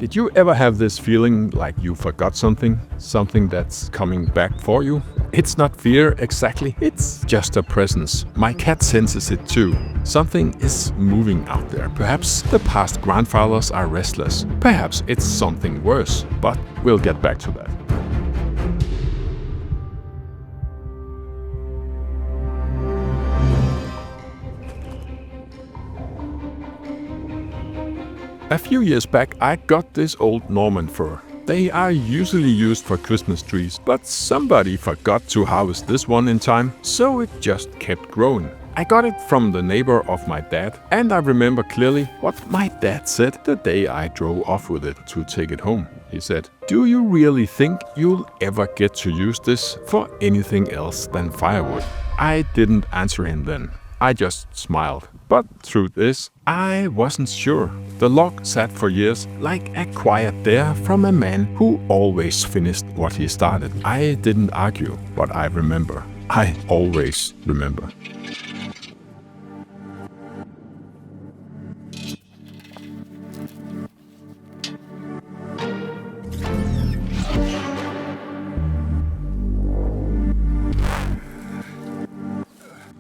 Did you ever have this feeling like you forgot something? Something that's coming back for you? It's not fear exactly, it's just a presence. My cat senses it too. Something is moving out there. Perhaps the past grandfathers are restless. Perhaps it's something worse, but we'll get back to that. A few years back I got this old Norman fir. They are usually used for Christmas trees, but somebody forgot to harvest this one in time, so it just kept growing. I got it from the neighbor of my dad, and I remember clearly what my dad said the day I drove off with it to take it home. He said, "Do you really think you'll ever get to use this for anything else than firewood?" I didn't answer him then. I just smiled. But truth is, I wasn't sure. The log sat for years like a quiet dare from a man who always finished what he started. I didn't argue, but I remember. I always remember.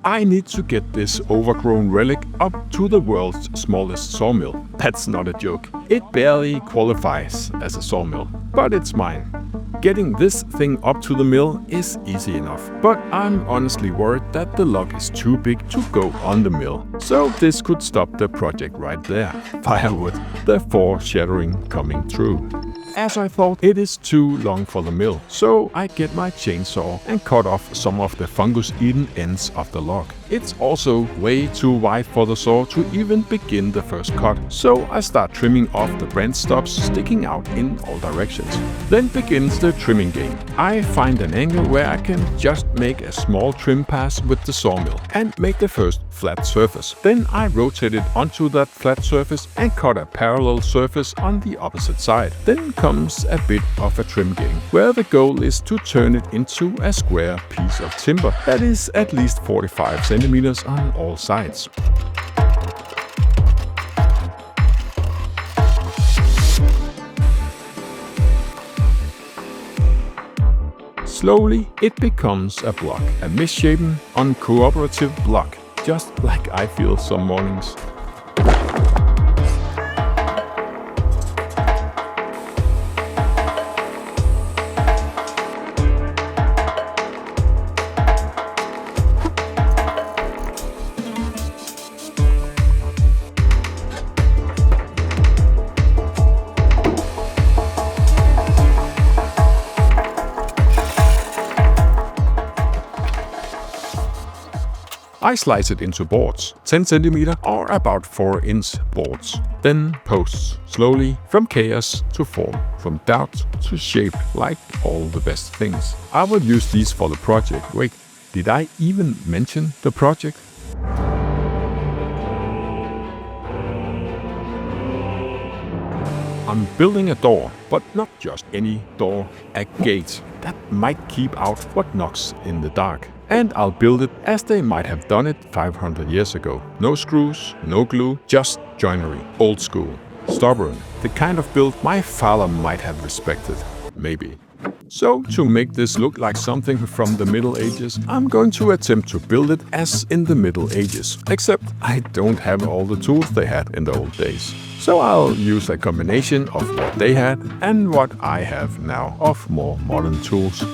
I need to get this overgrown relic up to the world's smallest sawmill. That's not a joke. It barely qualifies as a sawmill, but it's mine. Getting this thing up to the mill is easy enough, but I'm honestly worried that the log is too big to go on the mill. So this could stop the project right there. Firewood, the foreshadowing coming true. As I thought, it is too long for the mill, so I get my chainsaw and cut off some of the fungus-eaten ends of the log. It's also way too wide for the saw to even begin the first cut, so I start trimming off the branch stubs sticking out in all directions. Then begins the trimming game. I find an angle where I can just make a small trim pass with the sawmill and make the first flat surface. Then I rotate it onto that flat surface and cut a parallel surface on the opposite side. Then comes a bit of a trim game, where the goal is to turn it into a square piece of timber that is at least 45 centimeters on all sides. Slowly, it becomes a block, a misshapen, uncooperative block, just like I feel some mornings. I slice it into boards, 10 cm or about 4-inch boards. Then posts, slowly from chaos to form, from doubt to shape, like all the best things. I will use these for the project. Wait, did I even mention the project? I'm building a door, but not just any door, a gate that might keep out what knocks in the dark. And I'll build it as they might have done it 500 years ago. No screws, no glue, just joinery. Old school. Stubborn. The kind of build my father might have respected. Maybe. So, to make this look like something from the Middle Ages, I'm going to attempt to build it as in the Middle Ages. Except I don't have all the tools they had in the old days. So I'll use a combination of what they had and what I have now of more modern tools.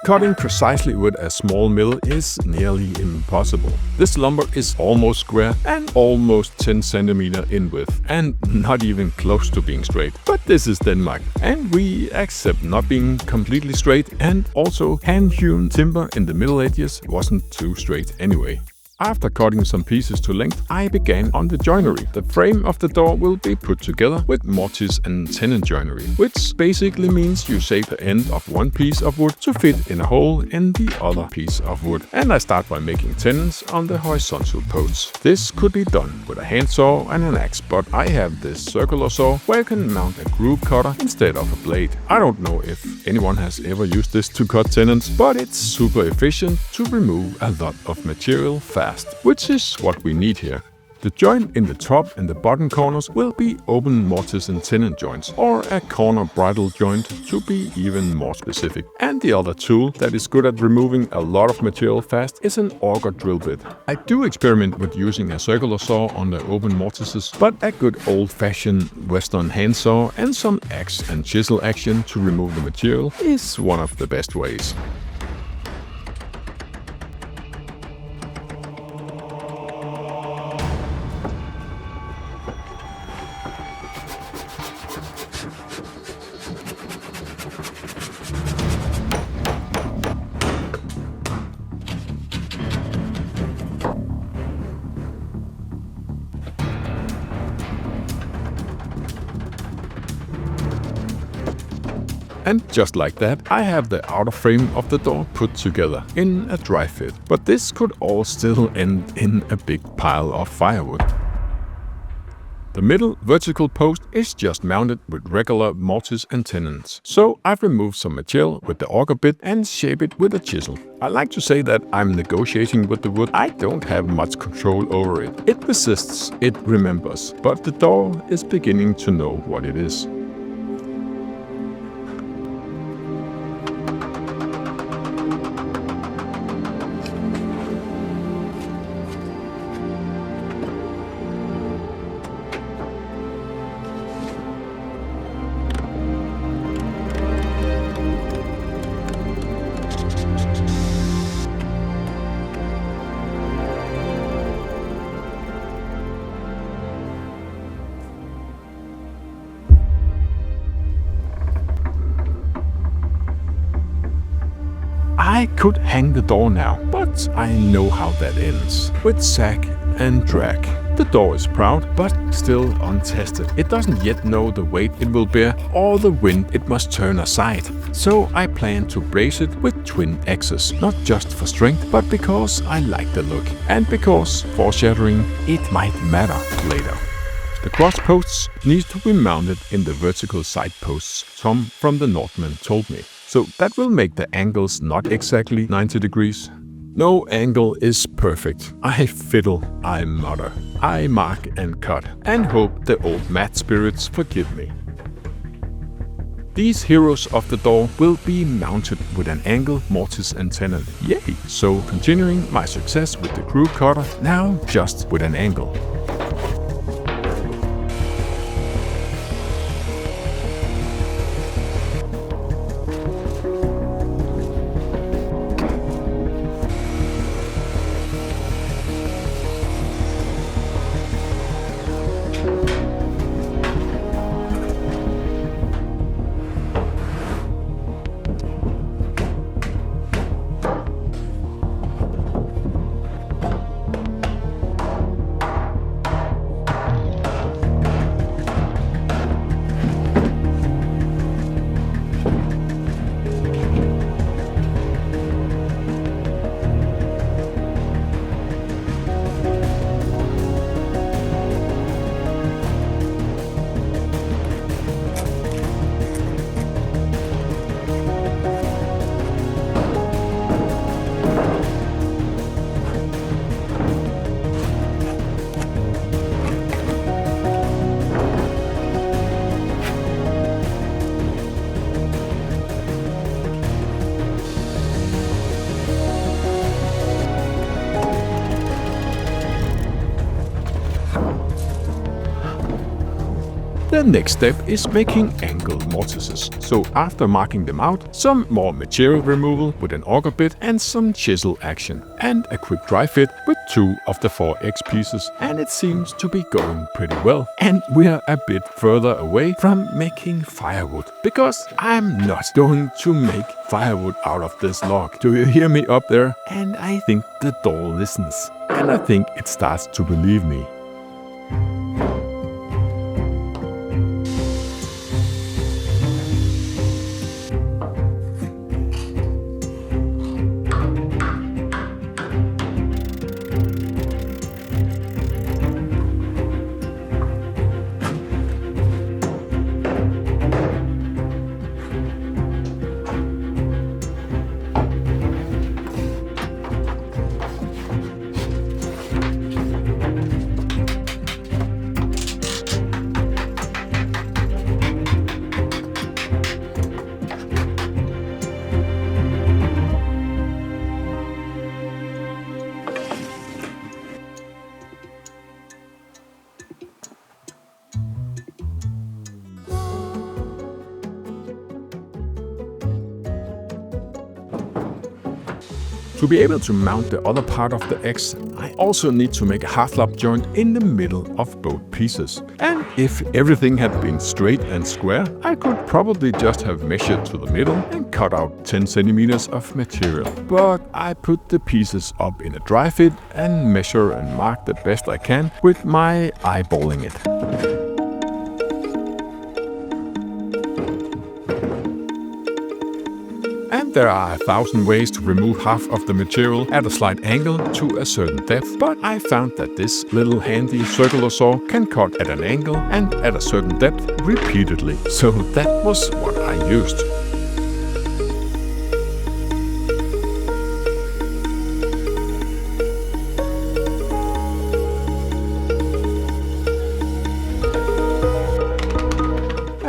Cutting precisely with a small mill is nearly impossible. This lumber is almost square and almost 10 cm in width, and not even close to being straight. But this is Denmark, and we accept not being completely straight, and also hand-hewn timber in the Middle Ages wasn't too straight anyway. After cutting some pieces to length, I began on the joinery. The frame of the door will be put together with Mortise and Tenon joinery, which basically means you shape the end of one piece of wood to fit in a hole in the other piece of wood. And I start by making tenons on the horizontal posts. This could be done with a handsaw and an axe, but I have this circular saw where you can mount a groove cutter instead of a blade. I don't know if anyone has ever used this to cut tenons, but it's super efficient to remove a lot of material fast, which is what we need here. The joint in the top and the bottom corners will be open mortise and tenon joints, or a corner bridle joint to be even more specific. And the other tool that is good at removing a lot of material fast is an auger drill bit. I do experiment with using a circular saw on the open mortises, but a good old-fashioned western handsaw and some axe and chisel action to remove the material is one of the best ways. And just like that, I have the outer frame of the door put together in a dry fit. But this could all still end in a big pile of firewood. The middle vertical post is just mounted with regular mortise and tenons. So I've removed some material with the auger bit and shape it with a chisel. I like to say that I'm negotiating with the wood. I don't have much control over it. It resists, it remembers, but the door is beginning to know what it is. I could hang the door now, but I know how that ends. With sag and drag. The door is proud, but still untested. It doesn't yet know the weight it will bear or the wind it must turn aside. So I plan to brace it with twin axes, not just for strength, but because I like the look. And because, foreshadowing, it might matter later. The cross posts need to be mounted in the vertical side posts, Tom from the Northmen told me. So that will make the angles not exactly 90 degrees. No angle is perfect. I fiddle, I mutter, I mark and cut, and hope the old math spirits forgive me. These heroes of the door will be mounted with an angle, mortise and tenon. Yay! So continuing my success with the groove cutter, now just with an angle. The next step is making angle mortises. So after marking them out, some more material removal with an auger bit and some chisel action. And a quick dry fit with 2 of the 4X pieces. And it seems to be going pretty well. And we're a bit further away from making firewood. Because I'm not going to make firewood out of this log. Do you hear me up there? And I think the door listens. and I think it starts to believe me. To be able to mount the other part of the X, I also need to make a half-lap joint in the middle of both pieces. And if everything had been straight and square, I could probably just have measured to the middle and cut out 10 centimeters of material. But I put the pieces up in a dry fit and measure and mark the best I can with my eyeballing it. And there are 1,000 ways to remove half of the material at a slight angle to a certain depth, but I found that this little handy circular saw can cut at an angle and at a certain depth repeatedly. So that was what I used.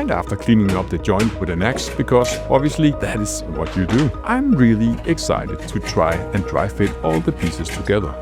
After cleaning up the joint with an axe, because obviously that is what you do, I'm really excited to try and dry fit all the pieces together.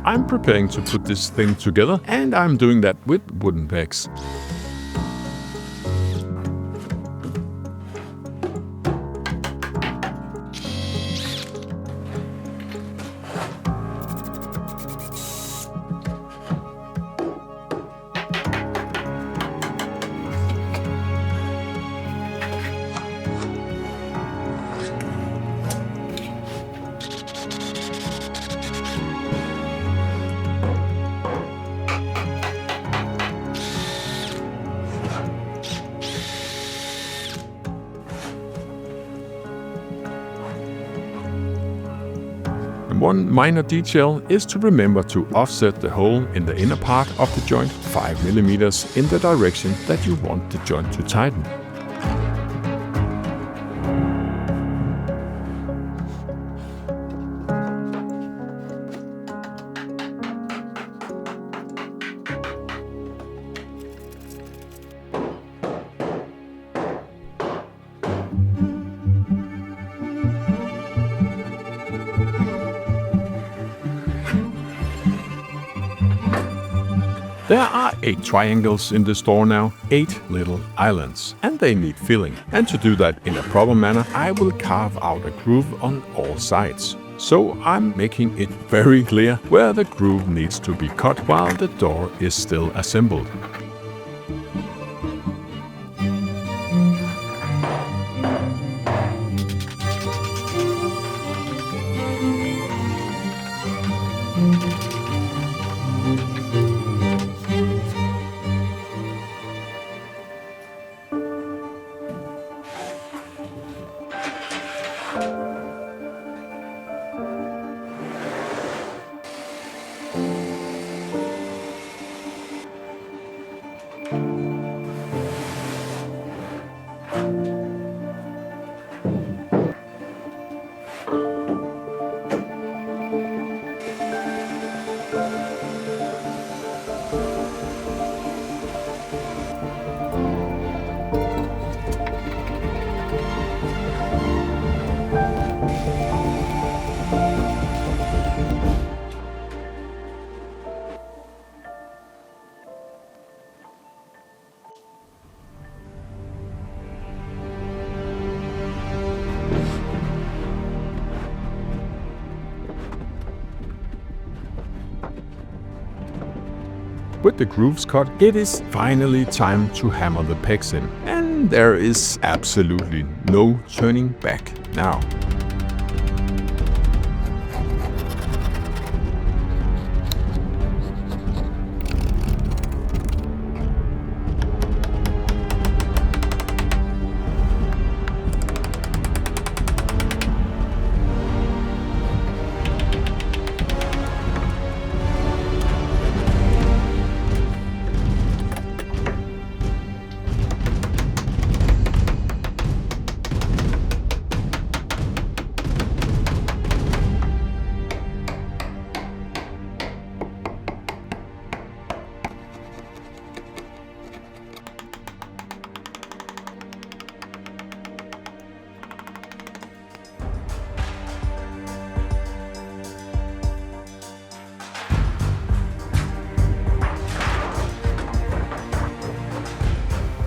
I'm preparing to put this thing together, and I'm doing that with wooden pegs. One minor detail is to remember to offset the hole in the inner part of the joint 5 mm in the direction that you want the joint to tighten. There are 8 triangles in the store now, 8 little islands, and they need filling. And to do that in a proper manner, I will carve out a groove on all sides. So I'm making it very clear where the groove needs to be cut while the door is still assembled. With the grooves cut, it is finally time to hammer the pegs in. And there is absolutely no turning back now.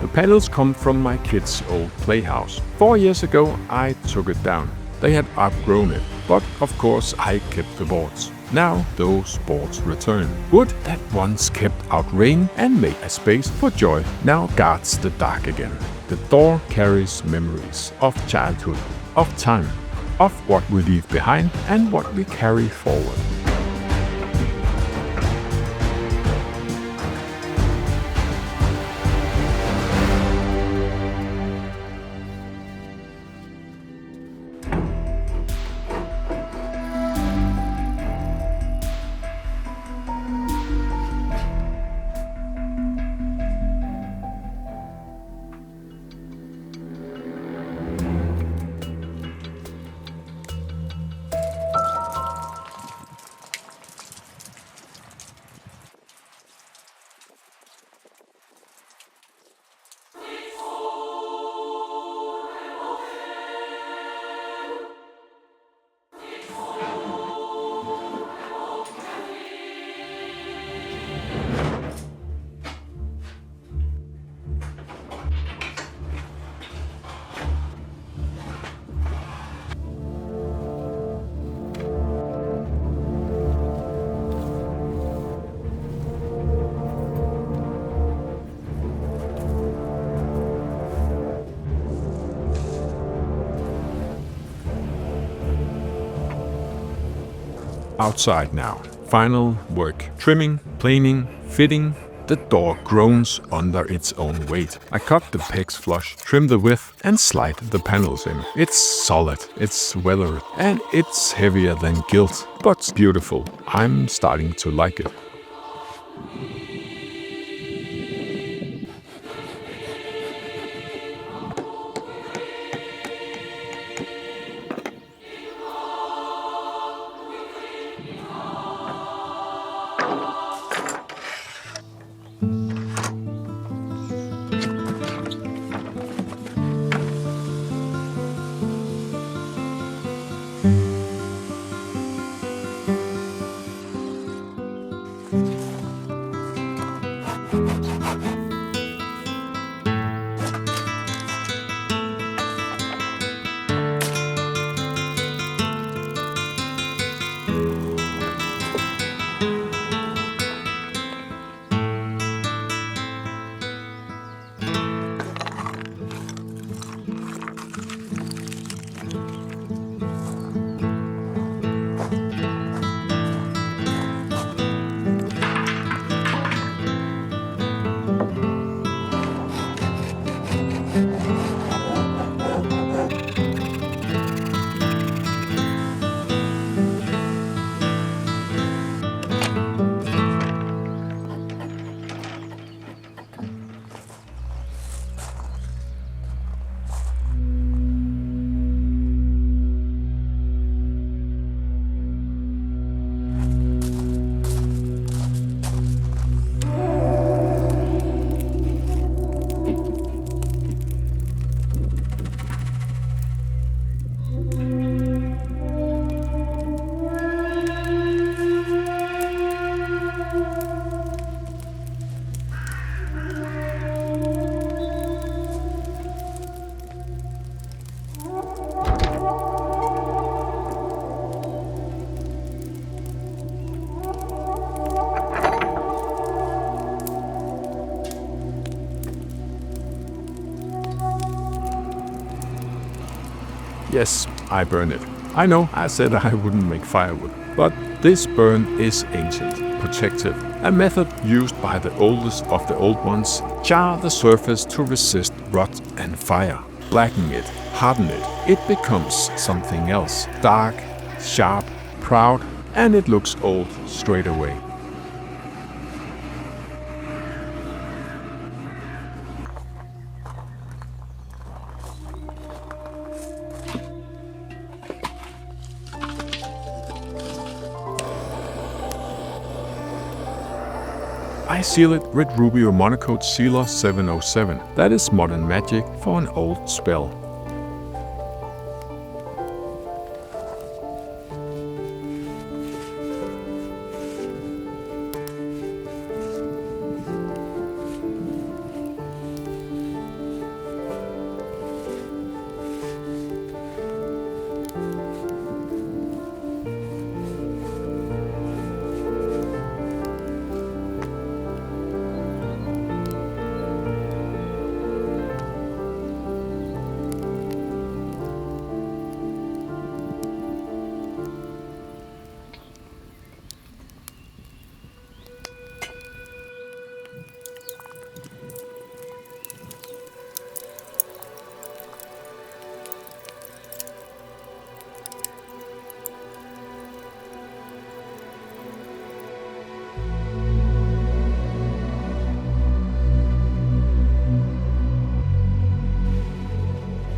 The panels come from my kids' old playhouse. 4 years ago I took it down. They had outgrown it, but of course I kept the boards. Now those boards return. Wood that once kept out rain and made a space for joy now guards the dark again. The door carries memories of childhood, of time, of what we leave behind and what we carry forward. Outside now. Final work. Trimming, planing, fitting. The door groans under its own weight. I cut the pegs flush, trim the width and slide the panels in. It's solid, it's weathered and it's heavier than gilt, but beautiful. I'm starting to like it. Yes, I burn it. I know I said I wouldn't make firewood, but this burn is ancient, protective, a method used by the oldest of the old ones. Char the surface to resist rot and fire. Blacken it, harden it. It becomes something else, dark, sharp, proud, and it looks old straight away. I seal it with Rubio Monocoat Sealer 707. That is modern magic for an old spell.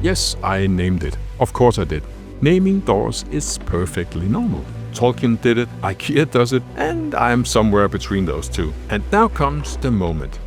Yes, I named it. Of course I did. Naming doors is perfectly normal. Tolkien did it, IKEA does it, and I'm somewhere between those two. And now comes the moment.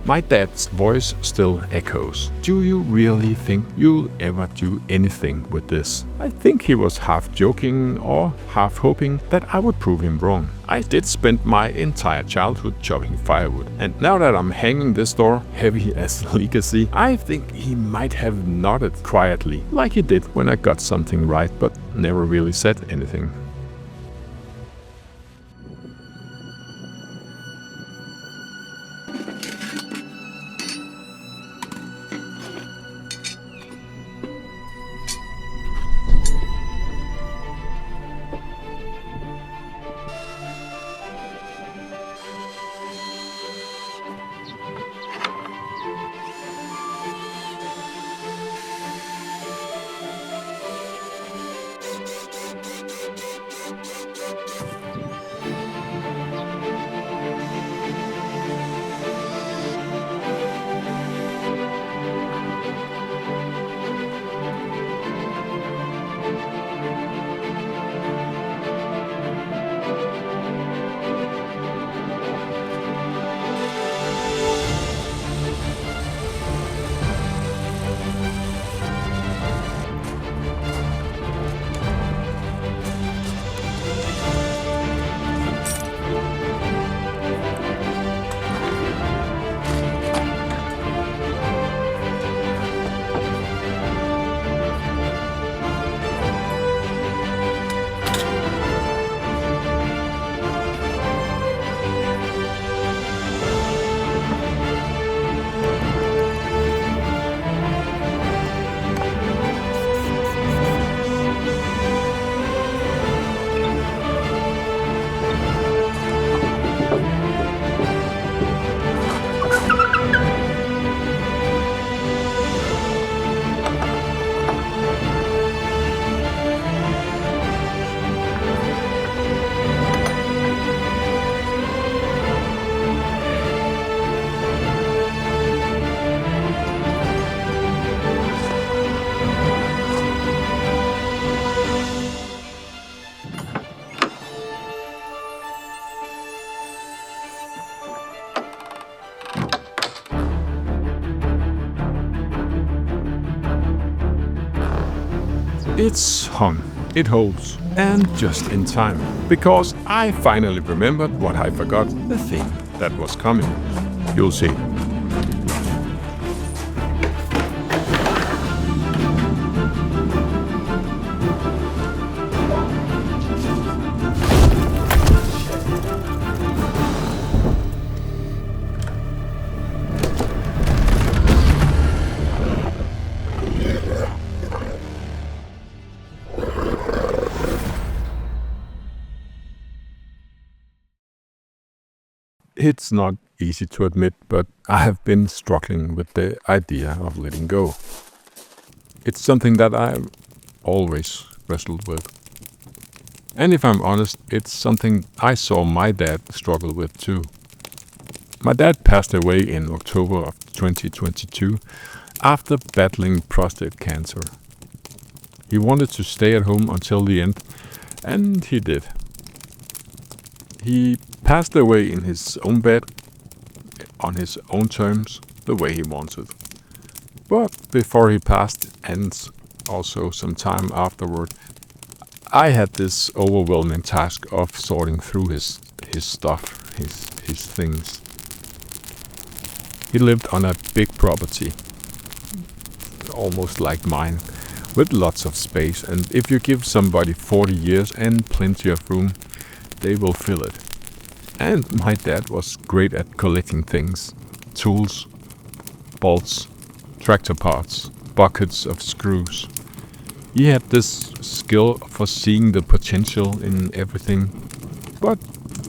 My dad's voice still echoes. Do you really think you'll ever do anything with this? I think he was half joking or half hoping that I would prove him wrong. I did spend my entire childhood chopping firewood, and now that I'm hanging this door, heavy as legacy, I think he might have nodded quietly, like he did when I got something right, but never really said anything. It's hung, it holds, and just in time, because I finally remembered what I forgot, the thing that was coming. You'll see. It's not easy to admit, but I have been struggling with the idea of letting go. It's something that I've always wrestled with. And if I'm honest, it's something I saw my dad struggle with too. My dad passed away in October of 2022 after battling prostate cancer. He wanted to stay at home until the end, and he did. He passed away in his own bed, on his own terms, the way he wanted. But before he passed, and also some time afterward, I had this overwhelming task of sorting through his stuff, his things. He lived on a big property, almost like mine, with lots of space, and if you give somebody 40 years and plenty of room, they will fill it. And my dad was great at collecting things: tools, bolts, tractor parts, buckets of screws. He had this skill for seeing the potential in everything, but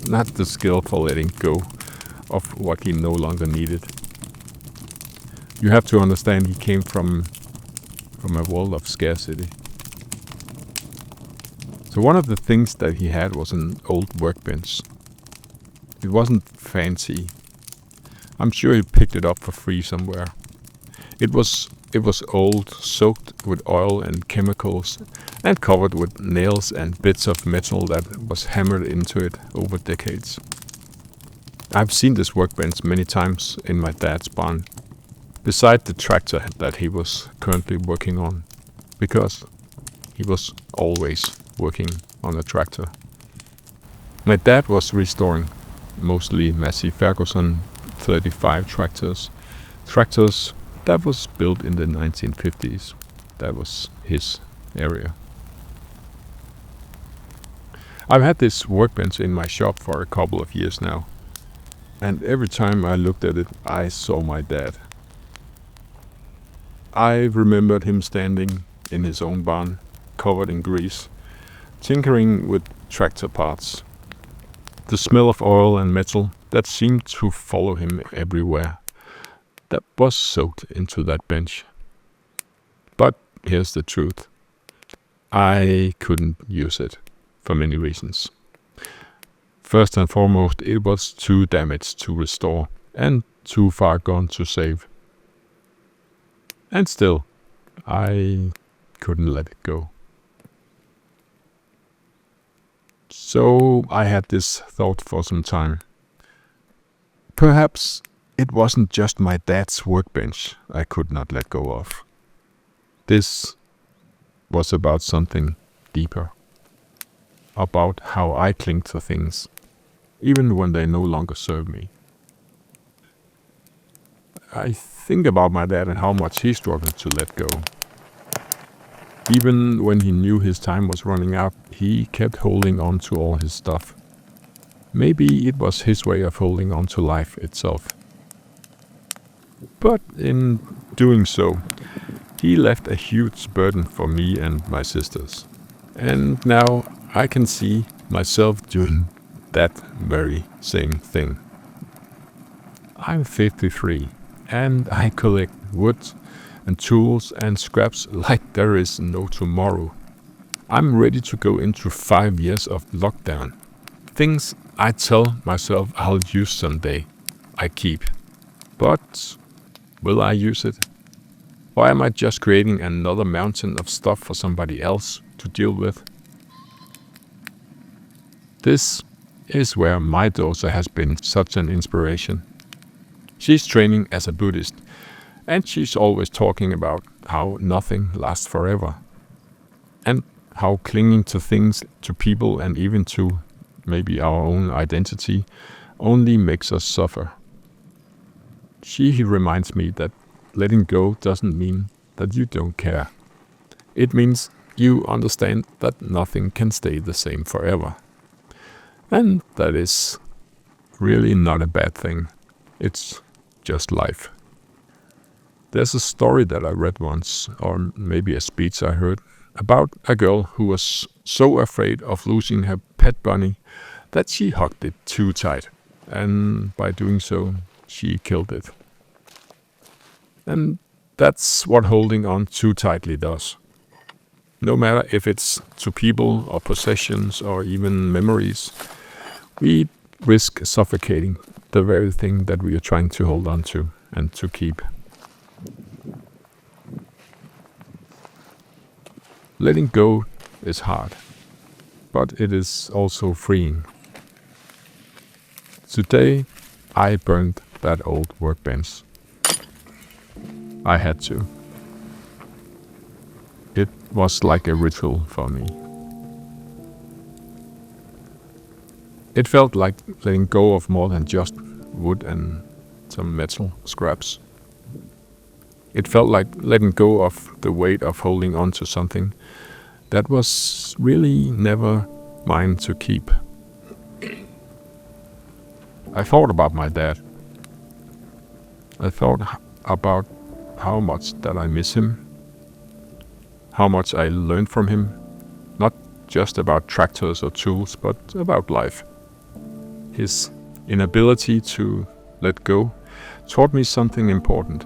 not the skill for letting go of what he no longer needed. You have to understand, he came from a world of scarcity. So one of the things that he had was an old workbench. It wasn't fancy. I'm sure he picked it up for free somewhere. It was old, soaked with oil and chemicals, and covered with nails and bits of metal that was hammered into it over decades. I've seen this workbench many times in my dad's barn, beside the tractor that he was currently working on, because he was always working on a tractor. My dad was restoring mostly Massey Ferguson 35 tractors that was built in the 1950s. That was his area. I've had this workbench in my shop for a couple of years now, and every time I looked at it, I saw my dad. I remembered him standing in his own barn, covered in grease, tinkering with tractor parts. The smell of oil and metal that seemed to follow him everywhere, that was soaked into that bench. But here's the truth. I couldn't use it for many reasons. First and foremost, it was too damaged to restore and too far gone to save. And still, I couldn't let it go. So I had this thought for some time. Perhaps it wasn't just my dad's workbench I could not let go of. This was about something deeper. About how I cling to things, even when they no longer serve me. I think about my dad and how much he struggled to let go. Even when he knew his time was running out, he kept holding on to all his stuff. Maybe it was his way of holding on to life itself. But in doing so, he left a huge burden for me and my sisters. And now I can see myself doing that very same thing. I'm 53 and I collect wood and tools and scraps like there is no tomorrow. I'm ready to go into 5 years of lockdown. Things I tell myself I'll use someday, I keep. But will I use it? Or am I just creating another mountain of stuff for somebody else to deal with? This is where my daughter has been such an inspiration. She's training as a Buddhist, and she's always talking about how nothing lasts forever, and how clinging to things, to people, and even to maybe our own identity only makes us suffer. She reminds me that letting go doesn't mean that you don't care. It means you understand that nothing can stay the same forever. And that is really not a bad thing. It's just life. There's a story that I read once, or maybe a speech I heard, about a girl who was so afraid of losing her pet bunny that she hugged it too tight. and by doing so, she killed it. And that's what holding on too tightly does. No matter if it's to people or possessions or even memories, we risk suffocating the very thing that we are trying to hold on to and to keep. Letting go is hard, but it is also freeing. Today, I burned that old workbench. I had to. It was like a ritual for me. It felt like letting go of more than just wood and some metal scraps. It felt like letting go of the weight of holding on to something that was really never mine to keep. I thought about my dad. I thought about how much that I miss him, how much I learned from him, not just about tractors or tools, but about life. His inability to let go taught me something important.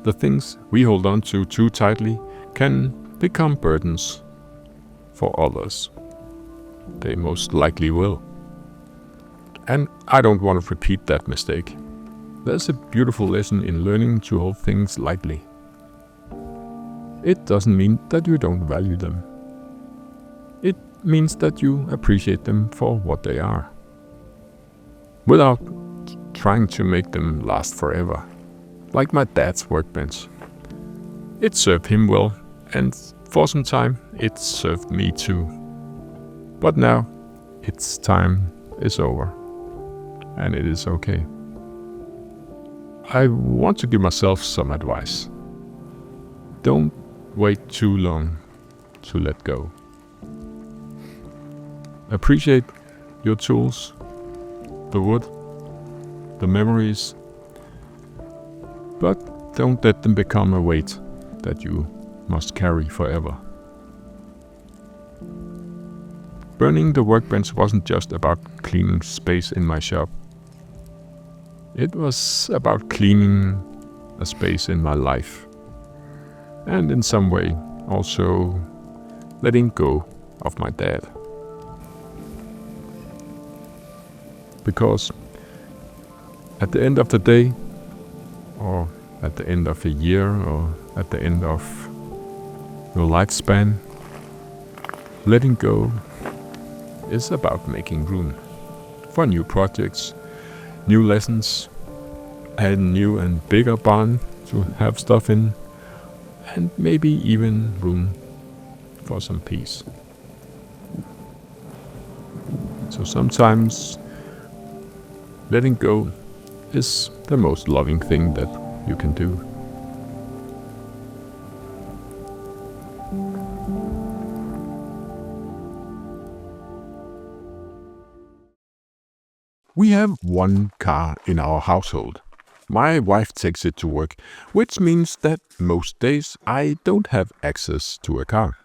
The things we hold on to too tightly can become burdens for others. They most likely will. And I don't want to repeat that mistake. There's a beautiful lesson in learning to hold things lightly. It doesn't mean that you don't value them. It means that you appreciate them for what they are, without trying to make them last forever. Like my dad's workbench. It served him well, and for some time it served me too. But now its time is over, and it is okay. I want to give myself some advice. Don't wait too long to let go. Appreciate your tools, the wood, the memories, but don't let them become a weight that you must carry forever. Burning the workbench wasn't just about cleaning space in my shop. It was about cleaning a space in my life, and in some way also letting go of my dad. Because at the end of the day, or at the end of a year, or at the end of your lifespan, letting go is about making room for new projects, new lessons, a new and bigger barn to have stuff in, and maybe even room for some peace. So sometimes letting go is the most loving thing that you can do. We have one car in our household. My wife takes it to work, which means that most days I don't have access to a car.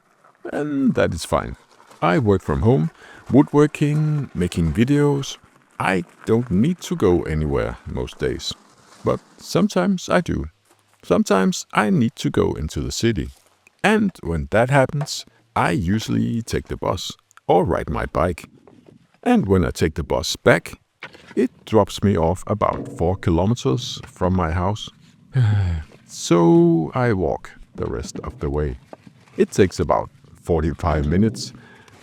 And that is fine. I work from home, woodworking, making videos. I don't need to go anywhere most days. But sometimes I do. Sometimes I need to go into the city. And when that happens, I usually take the bus or ride my bike. And when I take the bus back, it drops me off about 4 kilometers from my house. So I walk the rest of the way. It takes about 45 minutes.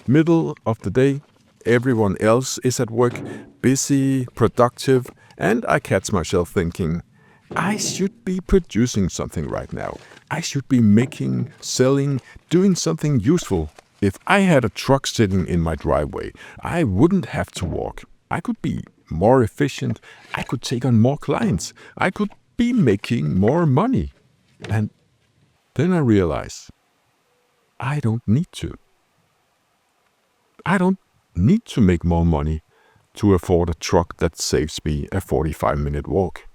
Middle of the day, everyone else is at work, busy, productive, and I catch myself thinking, I should be producing something right now. I should be making, selling, doing something useful. If I had a truck sitting in my driveway, I wouldn't have to walk. I could be more efficient. I could take on more clients. I could be making more money. And then I realize I don't need to. I don't need to make more money to afford a truck that saves me a 45-minute walk.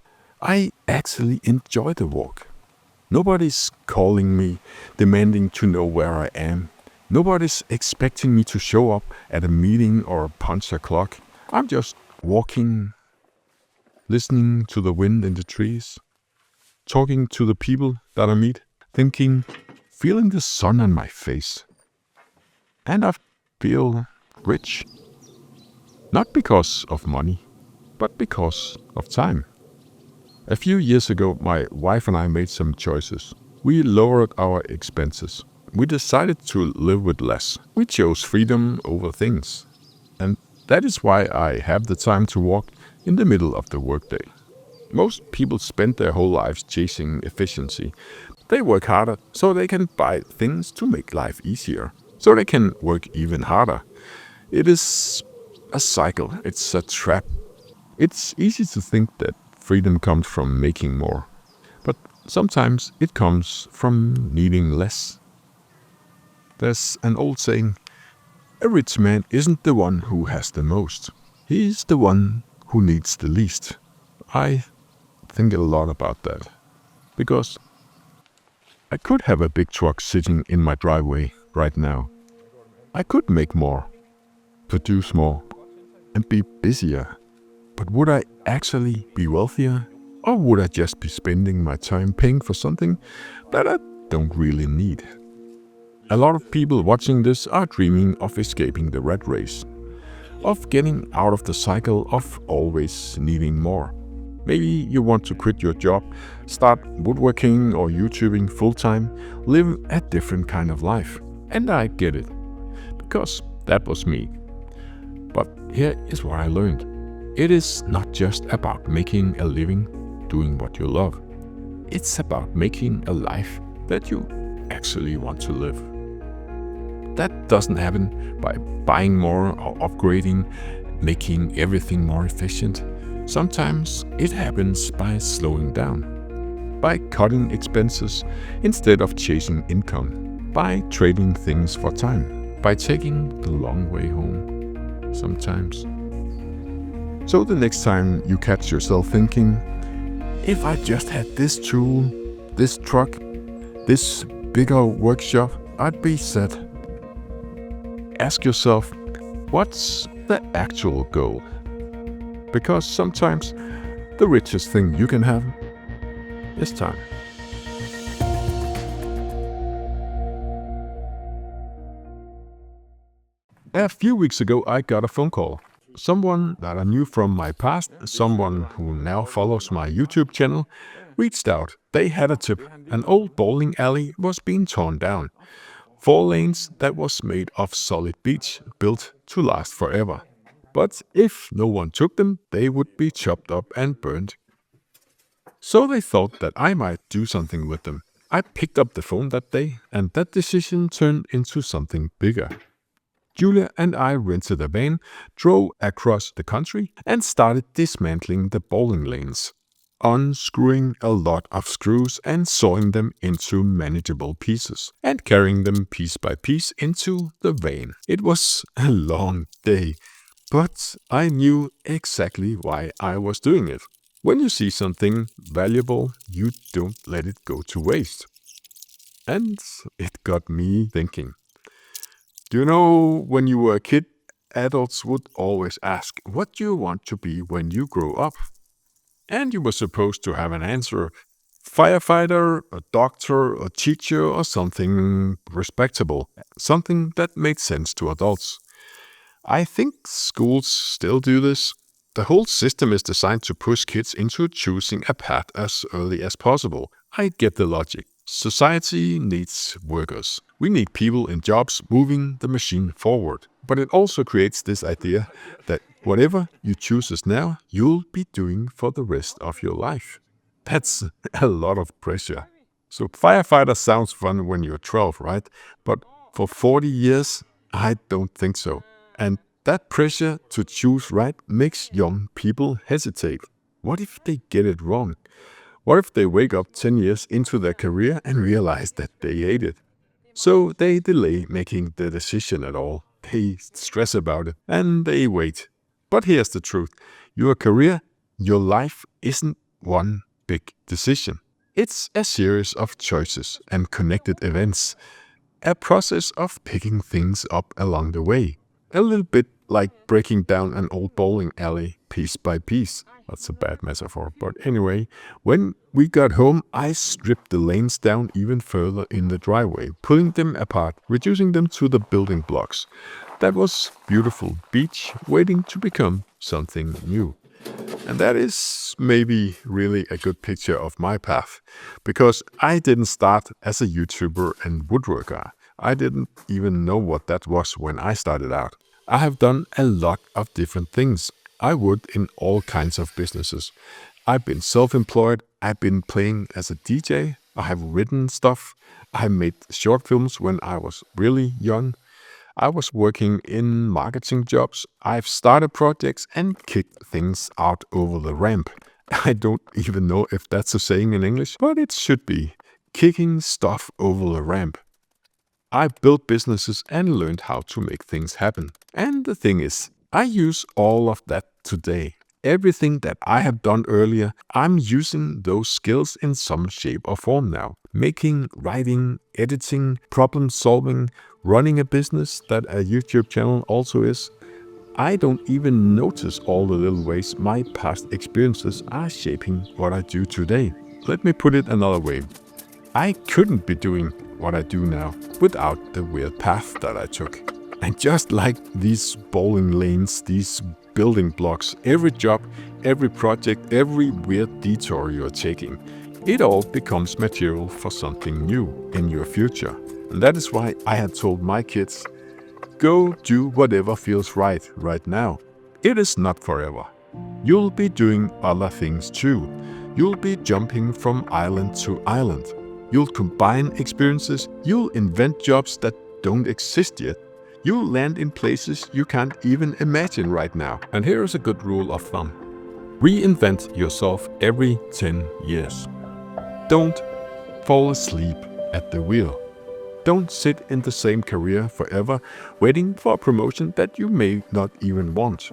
I actually enjoy the walk. Nobody's calling me, demanding to know where I am. Nobody's expecting me to show up at a meeting or punch a clock. I'm just walking, listening to the wind in the trees, talking to the people that I meet, thinking, feeling the sun on my face. And I feel rich. Not because of money, but because of time. A few years ago, my wife and I made some choices. We lowered our expenses. We decided to live with less. We chose freedom over things. And that is why I have the time to walk in the middle of the workday. Most people spend their whole lives chasing efficiency. They work harder so they can buy things to make life easier, so they can work even harder. It is a cycle. It's a trap. It's easy to think that freedom comes from making more, but sometimes it comes from needing less. There's an old saying, a rich man isn't the one who has the most. He's the one who needs the least. I think a lot about that, because I could have a big truck sitting in my driveway right now. I could make more, produce more, and be busier. But would I actually be wealthier? Or would I just be spending my time paying for something that I don't really need? A lot of people watching this are dreaming of escaping the rat race, of getting out of the cycle of always needing more. Maybe you want to quit your job, start woodworking or YouTubing full-time, live a different kind of life. And I get it, because that was me. But here is what I learned. It is not just about making a living doing what you love. It's about making a life that you actually want to live. That doesn't happen by buying more or upgrading, making everything more efficient. Sometimes it happens by slowing down, by cutting expenses instead of chasing income, by trading things for time, by taking the long way home sometimes. So the next time you catch yourself thinking, if I just had this tool, this truck, this bigger workshop, I'd be set. Ask yourself, what's the actual goal? Because sometimes the richest thing you can have is time. A few weeks ago, I got a phone call. Someone that I knew from my past, someone who now follows my YouTube channel, reached out. They had a tip. An old bowling alley was being torn down. 4 lanes that was made of solid beach, built to last forever. But if no one took them, they would be chopped up and burned. So they thought that I might do something with them. I picked up the phone that day, and that decision turned into something bigger. Julia and I rented a van, drove across the country, and started dismantling the bowling lanes, unscrewing a lot of screws and sawing them into manageable pieces, and carrying them piece by piece into the van. It was a long day, but I knew exactly why I was doing it. When you see something valuable, you don't let it go to waste. And it got me thinking. Do you know, when you were a kid, adults would always ask, what do you want to be when you grow up? And you were supposed to have an answer. Firefighter, a doctor, a teacher, or something respectable. Something that made sense to adults. I think schools still do this. The whole system is designed to push kids into choosing a path as early as possible. I get the logic. Society needs workers. We need people in jobs moving the machine forward. But it also creates this idea that whatever you choose now, you'll be doing for the rest of your life. That's a lot of pressure. So firefighter sounds fun when you're 12, right? But for 40 years, I don't think so. And that pressure to choose right makes young people hesitate. What if they get it wrong? What if they wake up 10 years into their career and realize that they hate it? So they delay making the decision at all. They stress about it and they wait. But here's the truth. Your career, your life isn't one big decision. It's a series of choices and connected events. A process of picking things up along the way. A little bit like breaking down an old bowling alley piece by piece. That's a bad metaphor. But anyway, when we got home, I stripped the lanes down even further in the driveway, pulling them apart, reducing them to the building blocks. That was beautiful beach waiting to become something new. And that is maybe really a good picture of my path, because I didn't start as a YouTuber and woodworker. I didn't even know what that was when I started out. I have done a lot of different things. I would in all kinds of businesses. I've been self-employed, I've been playing as a DJ, I have written stuff, I made short films when I was really young. I was working in marketing jobs, I've started projects and kicked things out over the ramp. I don't even know if that's a saying in English, but it should be. Kicking stuff over the ramp. I built businesses and learned how to make things happen. And the thing is, I use all of that today. Everything that I have done earlier, I'm using those skills in some shape or form now. Making, writing, editing, problem solving, running a business that a YouTube channel also is. I don't even notice all the little ways my past experiences are shaping what I do today. Let me put it another way. I couldn't be doing what I do now without the weird path that I took. And just like these bowling lanes, these building blocks, every job, every project, every weird detour you're taking, it all becomes material for something new in your future. And that is why I had told my kids, go do whatever feels right now. It is not forever. You'll be doing other things too. You'll be jumping from island to island. You'll combine experiences. You'll invent jobs that don't exist yet. You'll land in places you can't even imagine right now. And here is a good rule of thumb. Reinvent yourself every 10 years. Don't fall asleep at the wheel. Don't sit in the same career forever, waiting for a promotion that you may not even want.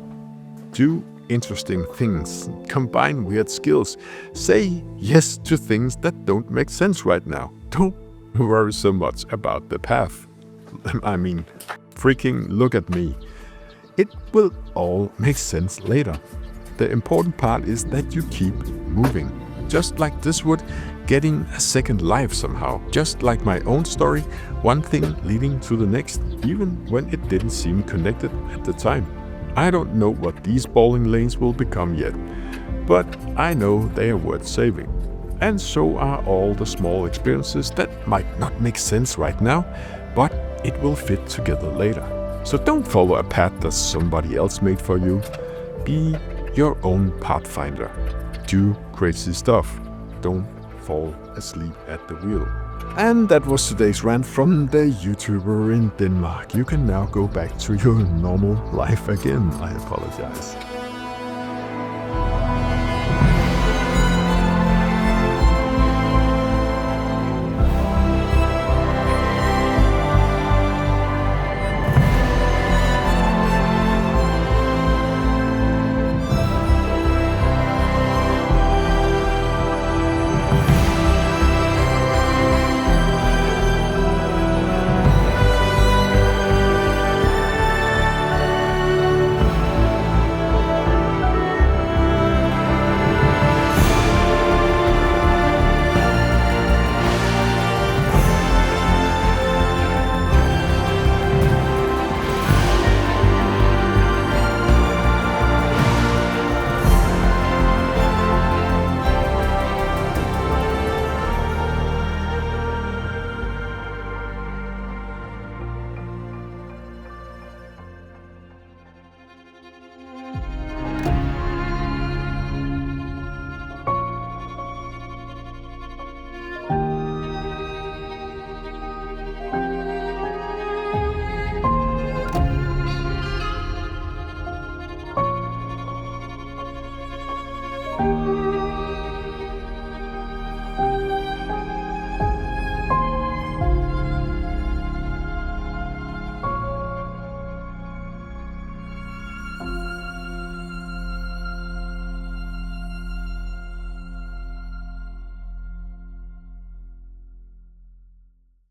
Do interesting things. Combine weird skills. Say yes to things that don't make sense right now. Don't worry so much about the path. I mean, freaking look at me. It will all make sense later. The important part is that you keep moving. Just like this wood, getting a second life somehow. Just like my own story, one thing leading to the next, even when it didn't seem connected at the time. I don't know what these bowling lanes will become yet, but I know they are worth saving. And so are all the small experiences that might not make sense right now, but it will fit together later. So don't follow a path that somebody else made for you. Be your own pathfinder. Do crazy stuff. Don't fall asleep at the wheel. And that was today's rant from the YouTuber in Denmark. You can now go back to your normal life again. I apologize.